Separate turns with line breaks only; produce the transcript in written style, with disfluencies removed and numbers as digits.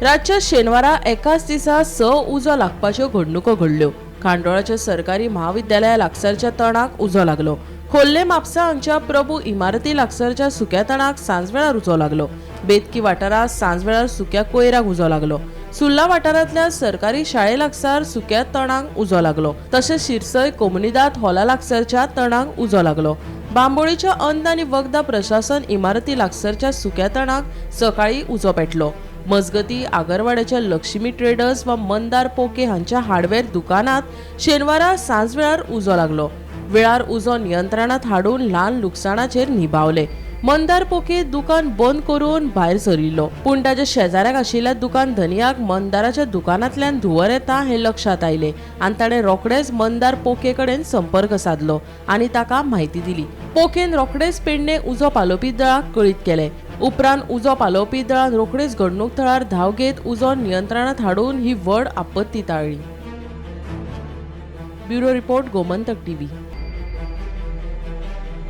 राज्यात शेनवारा एकाच दिसा 6 उजो लागपाच्यो घडणुको घडल्यो। खांडोळाच्या सरकारी महाविद्यालया लागसारच्या तणाक उजो लागलो। खोल्ले म्हापसा हांच्या प्रभू इमारती लागसारच्या सुक्या तणाक सांजवेळार उजो लागलो। बेतकी वाठारात सांजवेळार सुक्या कोयराक उजो लागलो। सुल्ला वाठारांतल्या सरकारी शाळे लागसार सुक्या तणाक उजो लागलो। तशेंच शिरसय कोमुनिदाद हॉला लागसारच्या तणाक उजो लागलो। बांबोळीच्या अन्न आनी वखदा प्रशासन इमारती लागसारच्या सुक्या तणाक सकाळी उजो पेटलो। मजगती आगरवाड्याच्या लक्ष्मी ट्रेडर्स व मंदार पोके हांच्या हार्डवेअर दुकानात शेनवारा सांजवेळार उजो लागलो। वेळार उजो नियंत्रणात हाडून ल्हान लुकसाणाचेर निभावले। मंदार पोके दुकान बंद करून भायर सरिल्लो, पूण ताच्या शेजाऱ्याक आशिल्ल्या दुकान धनियाक मंदाराच्या दुकानांतल्यान धुंवर येता हें लक्षात आयलें आनी ताणें रोखडेच मंदार पोके कडेन संपर्क साधलो आनी ताका म्हायती दिली। पोकेन रोखडेच पेडणे उजो पालोवपी दळाक कळीत केलें। उपरांत उजो पालोवपी दळान रोखडेच घडणूक थळार धांव घेत उजो नियंत्रणात हाडून ही व्हड आपत्ती टाळ्ळी। Bureau report, Gomantak TV.